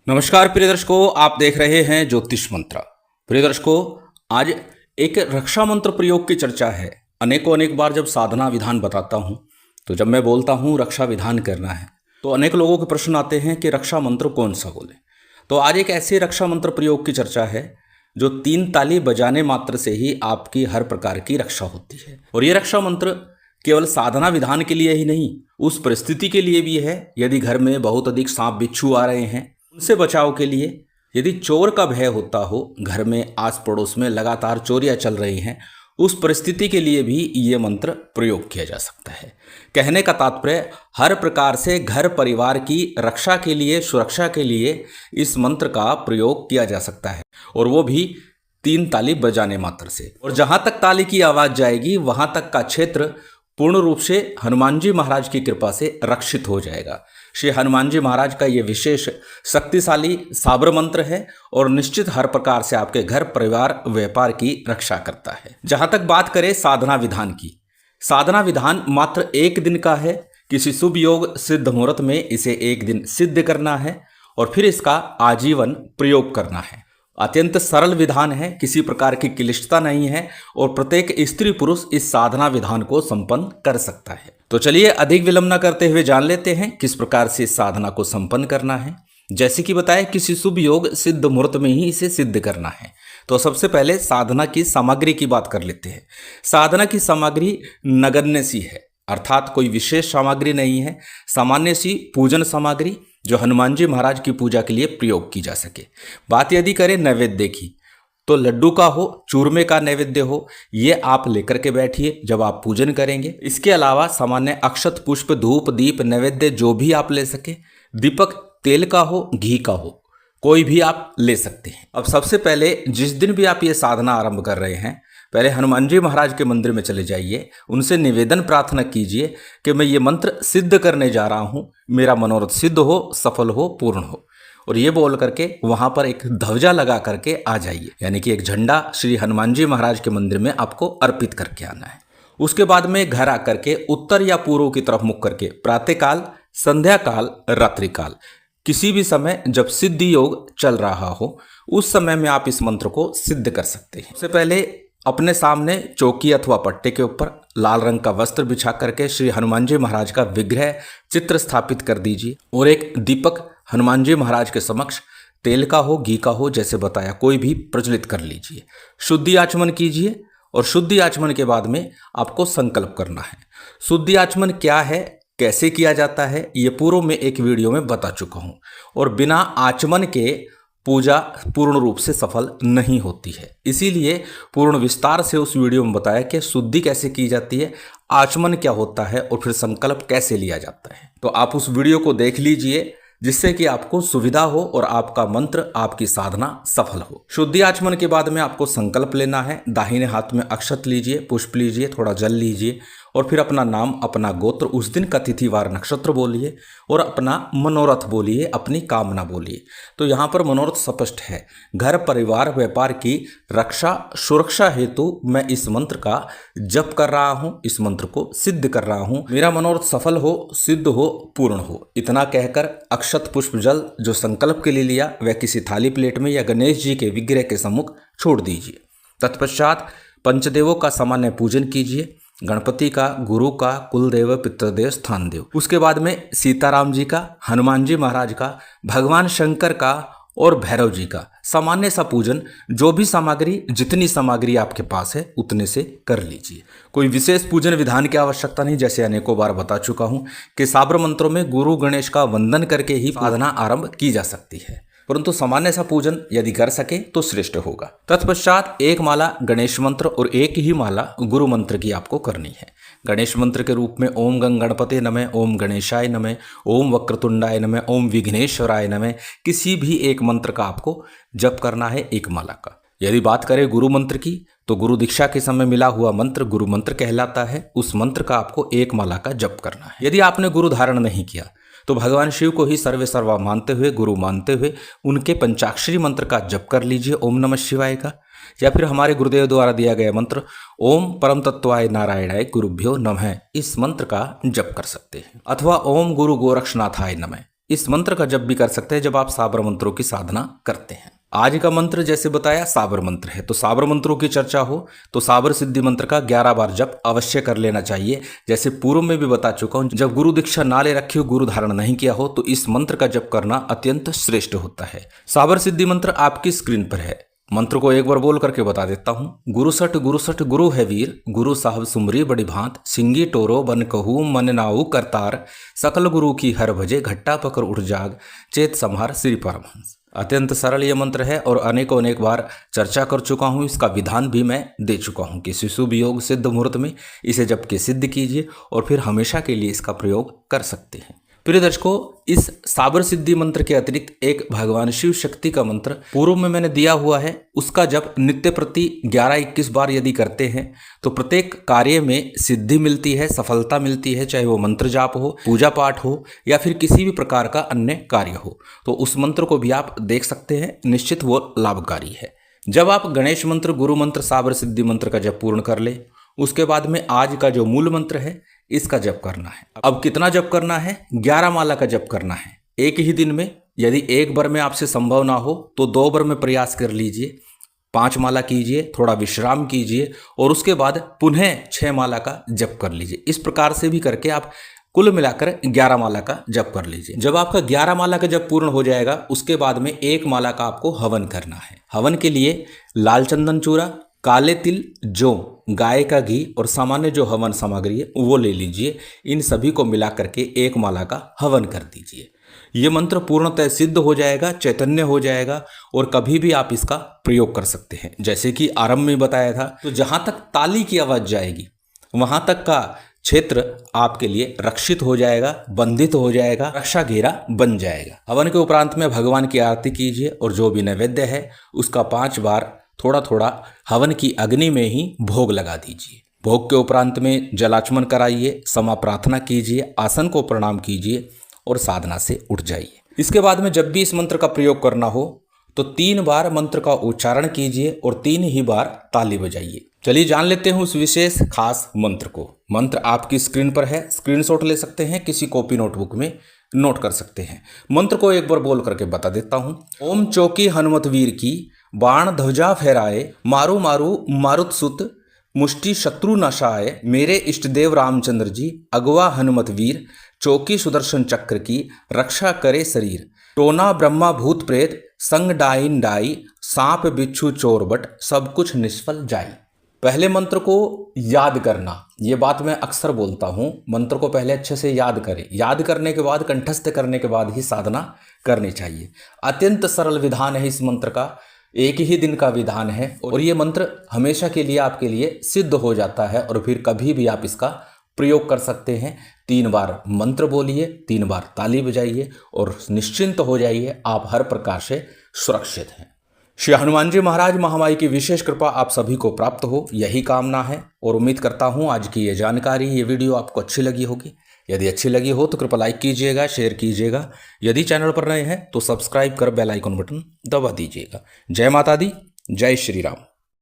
नमस्कार प्रिय दर्शकों, आप देख रहे हैं ज्योतिष मंत्र। प्रिय दर्शकों, आज एक रक्षा मंत्र प्रयोग की चर्चा है। अनेक बार जब साधना विधान बताता हूं, तो जब मैं बोलता हूं रक्षा विधान करना है, तो अनेक लोगों के प्रश्न आते हैं कि रक्षा मंत्र कौन सा बोले। तो आज एक ऐसे रक्षा मंत्र प्रयोग की चर्चा है जो 3 ताली बजाने मात्र से ही आपकी हर प्रकार की रक्षा होती है। और ये रक्षा मंत्र केवल साधना विधान के लिए ही नहीं, उस परिस्थिति के लिए भी है यदि घर में बहुत अधिक सांप बिच्छू आ रहे हैं, उनसे बचाव के लिए, यदि चोर का भय होता हो, घर में आस पड़ोस में लगातार चोरियां चल रही हैं, उस परिस्थिति के लिए भी ये मंत्र प्रयोग किया जा सकता है। कहने का तात्पर्य, हर प्रकार से घर परिवार की रक्षा के लिए, सुरक्षा के लिए इस मंत्र का प्रयोग किया जा सकता है, और वो भी 3 ताली बजाने मात्र से। और जहां तक ताली की आवाज जाएगी वहां तक का क्षेत्र पूर्ण रूप से हनुमान जी महाराज की कृपा से रक्षित हो जाएगा। श्री हनुमान जी महाराज का ये विशेष शक्तिशाली साबर मंत्र है और निश्चित हर प्रकार से आपके घर परिवार व्यापार की रक्षा करता है। जहां तक बात करें साधना विधान की, साधना विधान मात्र 1 दिन का है। किसी शुभ योग सिद्ध मुहूर्त में इसे 1 दिन सिद्ध करना है और फिर इसका आजीवन प्रयोग करना है। अत्यंत सरल विधान है, किसी प्रकार की क्लिष्टता नहीं है और प्रत्येक स्त्री पुरुष इस साधना विधान को संपन्न कर सकता है। तो चलिए अधिक विलंब न करते हुए जान लेते हैं किस प्रकार से इस साधना को संपन्न करना है। जैसे कि बताया, किसी शुभ योग सिद्ध मुहूर्त में ही इसे सिद्ध करना है। तो सबसे पहले साधना की सामग्री की बात कर लेते हैं। साधना की सामग्री नगण्य सी है, अर्थात कोई विशेष सामग्री नहीं है, सामान्य सी पूजन सामग्री जो हनुमान जी महाराज की पूजा के लिए प्रयोग की जा सके। बात यदि करें नैवेद्य की, तो लड्डू का हो, चूरमे का नैवेद्य हो, ये आप लेकर के बैठिए जब आप पूजन करेंगे। इसके अलावा सामान्य अक्षत, पुष्प, धूप, दीप, नैवेद्य जो भी आप ले सके। दीपक तेल का हो, घी का हो, कोई भी आप ले सकते हैं। अब सबसे पहले जिस दिन भी आप ये साधना आरंभ कर रहे हैं, पहले हनुमान जी महाराज के मंदिर में चले जाइए, उनसे निवेदन प्रार्थना कीजिए कि मैं ये मंत्र सिद्ध करने जा रहा हूँ, मेरा मनोरथ सिद्ध हो, सफल हो, पूर्ण हो। और ये बोल करके वहां पर एक ध्वजा लगा करके आ जाइए, यानी कि एक झंडा श्री हनुमान जी महाराज के मंदिर में आपको अर्पित करके आना है। उसके बाद में घर आकर के उत्तर या पूर्व की तरफ मुख करके प्रातःकाल, संध्या काल, रात्रि काल, किसी भी समय जब सिद्धि योग चल रहा हो, उस समय में आप इस मंत्र को सिद्ध कर सकते हैं। सबसे पहले अपने सामने चौकी अथवा पट्टे के ऊपर लाल रंग का वस्त्र बिछा करके श्री हनुमान जी महाराज का विग्रह चित्र स्थापित कर दीजिए और एक दीपक हनुमान जी महाराज के समक्ष तेल का हो, घी का हो, जैसे बताया, कोई भी प्रज्वलित कर लीजिए। शुद्धि आचमन कीजिए और शुद्धि आचमन के बाद में आपको संकल्प करना है। शुद्धि आचमन क्या है, कैसे किया जाता है, ये पूर्व में एक वीडियो में बता चुका हूँ। और बिना आचमन के पूजा पूर्ण रूप से सफल नहीं होती है, इसीलिए पूर्ण विस्तार से उस वीडियो में बताया कि शुद्धि कैसे की जाती है, आचमन क्या होता है और फिर संकल्प कैसे लिया जाता है। तो आप उस वीडियो को देख लीजिए, जिससे कि आपको सुविधा हो और आपका मंत्र, आपकी साधना सफल हो। शुद्धि आचमन के बाद में आपको संकल्प लेना है। दाहिने हाथ में अक्षत लीजिए, पुष्प लीजिए, थोड़ा जल लीजिए और फिर अपना नाम, अपना गोत्र, उस दिन का तिथिवार नक्षत्र बोलिए और अपना मनोरथ बोलिए, अपनी कामना बोलिए। तो यहाँ पर मनोरथ स्पष्ट है, घर परिवार व्यापार की रक्षा सुरक्षा हेतु मैं इस मंत्र का जप कर रहा हूँ, इस मंत्र को सिद्ध कर रहा हूँ, मेरा मनोरथ सफल हो, सिद्ध हो, पूर्ण हो। इतना कहकर अक्षत, पुष्प, जल जो संकल्प के लिए लिया वह किसी थाली प्लेट में या गणेश जी के विग्रह के सम्मुख छोड़ दीजिए। तत्पश्चात पंचदेवों का सामान्य पूजन कीजिए, गणपति का, गुरु का, कुलदेव, पितृदेव, स्थान देव। उसके बाद में सीताराम जी का, हनुमान जी महाराज का, भगवान शंकर का और भैरव जी का सामान्य सा पूजन, जो भी सामग्री, जितनी सामग्री आपके पास है उतने से कर लीजिए। कोई विशेष पूजन विधान की आवश्यकता नहीं, जैसे अनेकों बार बता चुका हूं कि साबर मंत्रों में गुरु गणेश का वंदन करके ही साधना आरंभ की जा सकती है, परंतु सामान्य सा पूजन यदि कर सके तो श्रेष्ठ होगा। तत्पश्चात एक माला गणेश मंत्र और एक ही माला गुरु मंत्र की आपको करनी है। गणेश मंत्र के रूप में ओम गंग गणपते नमः, ओम गणेशाय नमः, ओम वक्रतुंडाय नमः, ओम विघ्नेश्वराय नमः, किसी भी एक मंत्र का आपको जप करना है, एक माला का। यदि बात करें गुरु मंत्र की, तो गुरु दीक्षा के समय मिला हुआ मंत्र गुरु मंत्र कहलाता है। उस मंत्र का आपको एक माला का जप करना है। यदि आपने गुरु धारण नहीं किया तो भगवान शिव को ही सर्वे सर्वा मानते हुए, गुरु मानते हुए उनके पंचाक्षरी मंत्र का जप कर लीजिए, ओम नमः शिवाय का। या फिर हमारे गुरुदेव द्वारा दिया गया मंत्र ओम परम तत्वाय नारायणाय गुरुभ्यो नमः, इस मंत्र का जप कर सकते हैं। अथवा ओम गुरु गोरक्षनाथाय नमः, इस मंत्र का जप भी कर सकते हैं जब आप साबर मंत्रों की साधना करते हैं। आज का मंत्र जैसे बताया साबर मंत्र है, तो साबर मंत्रों की चर्चा हो तो साबर सिद्धि मंत्र का 11 बार जप अवश्य कर लेना चाहिए। जैसे पूर्व में भी बता चुका हूं, जब गुरु दीक्षा ना ले रखी हो, गुरु धारण नहीं किया हो, तो इस मंत्र का जप करना अत्यंत श्रेष्ठ होता है। साबर सिद्धि मंत्र आपकी स्क्रीन पर है। मंत्र को एक बार बोल करके बता देता हूं। गुरु सठ गुरु है वीर, गुरु साहब सुमरी बड़ी भांत, सिंगी टोरो बन कहू मन नाऊ करतार, सकल गुरु की हर भजे घट्टा पकड़ उठ जाग, चेत संहार श्री परमहंस। अत्यंत सरल ये मंत्र है और अनेक बार चर्चा कर चुका हूँ। इसका विधान भी मैं दे चुका हूँ कि शुभ योग सिद्ध मुहूर्त में इसे जप के सिद्ध कीजिए और फिर हमेशा के लिए इसका प्रयोग कर सकते हैं। प्रिय दर्शकों, इस साबर सिद्धि मंत्र के अतिरिक्त एक भगवान शिव शक्ति का मंत्र पूर्व में मैंने दिया हुआ है। उसका जप नित्य प्रति 11-21 बार यदि करते हैं तो प्रत्येक कार्य में सिद्धि मिलती है, सफलता मिलती है, चाहे वो मंत्र जाप हो, पूजा पाठ हो या फिर किसी भी प्रकार का अन्य कार्य हो। तो उस मंत्र को भी आप देख सकते हैं, निश्चित वो लाभकारी है। जब आप गणेश मंत्र, गुरु मंत्र, साबर सिद्धि मंत्र का जप पूर्ण कर ले, उसके बाद में आज का जो मूल मंत्र है इसका जप करना है। अब कितना जप करना है? 11 माला का जप करना है एक ही दिन में। यदि एक बार में आपसे संभव ना हो तो 2 बार में प्रयास कर लीजिए। 5 माला कीजिए, थोड़ा विश्राम कीजिए और उसके बाद पुनः 6 माला का जप कर लीजिए। इस प्रकार से भी करके आप कुल मिलाकर 11 माला का जप कर लीजिए। जब आपका 11 माला का जप पूर्ण हो जाएगा, उसके बाद में 1 माला का आपको हवन करना है। हवन के लिए लाल चंदन चूरा, काले तिल, जौ, गाय का घी और सामान्य जो हवन सामग्री है वो ले लीजिए। इन सभी को मिला करके 1 माला का हवन कर दीजिए। ये मंत्र पूर्णतः सिद्ध हो जाएगा, चैतन्य हो जाएगा और कभी भी आप इसका प्रयोग कर सकते हैं। जैसे कि आरंभ में बताया था, तो जहाँ तक ताली की आवाज़ जाएगी वहाँ तक का क्षेत्र आपके लिए रक्षित हो जाएगा, बंधित हो जाएगा, रक्षा घेरा बन जाएगा। हवन के उपरांत में भगवान की आरती कीजिए और जो भी नैवेद्य है उसका 5 बार थोड़ा थोड़ा हवन की अग्नि में ही भोग लगा दीजिए। भोग के उपरांत में जलाचमन कराइए, क्षमा प्रार्थना कीजिए, आसन को प्रणाम कीजिए और साधना से उठ जाइए। इसके बाद में जब भी इस मंत्र का प्रयोग करना हो तो 3 बार मंत्र का उच्चारण कीजिए और 3 ही बार ताली बजाइए। चलिए जान लेते हैं उस विशेष खास मंत्र को। मंत्र आपकी स्क्रीन पर है, स्क्रीनशॉट ले सकते हैं, किसी कॉपी नोटबुक में नोट कर सकते हैं। मंत्र को एक बार बोल करके बता देता हूं। ओम चौकी हनुमत वीर की, बाण ध्वजा फहराए, मारू मारू मारुत सुत, मुष्टि शत्रु नशाए, मेरे इष्टदेव रामचंद्र जी, अगवा हनुमत वीर, चौकी सुदर्शन चक्र की, रक्षा करे शरीर, टोना ब्रह्मा भूत प्रेत, संग डाइन डाई, सांप बिच्छू चोरबट, सब कुछ निष्फल जाई। पहले मंत्र को याद करना, ये बात मैं अक्सर बोलता हूँ। मंत्र को पहले अच्छे से याद करें, याद करने के बाद कंठस्थ करने के बाद ही साधना करनी चाहिए। अत्यंत सरल विधान है इस मंत्र का, एक ही दिन का विधान है और ये मंत्र हमेशा के लिए आपके लिए सिद्ध हो जाता है और फिर कभी भी आप इसका प्रयोग कर सकते हैं। 3 बार मंत्र बोलिए, 3 बार ताली बजाइए और निश्चिंत हो जाइए, आप हर प्रकार से सुरक्षित हैं। श्री हनुमान जी महाराज महामाई की विशेष कृपा आप सभी को प्राप्त हो, यही कामना है और उम्मीद करता हूँ आज की ये जानकारी, ये वीडियो आपको अच्छी लगी होगी। यदि अच्छी लगी हो तो कृपया लाइक कीजिएगा, शेयर कीजिएगा। यदि चैनल पर नए हैं तो सब्सक्राइब कर बेल आइकन बटन दबा दीजिएगा। जय माता दी, जय श्री राम।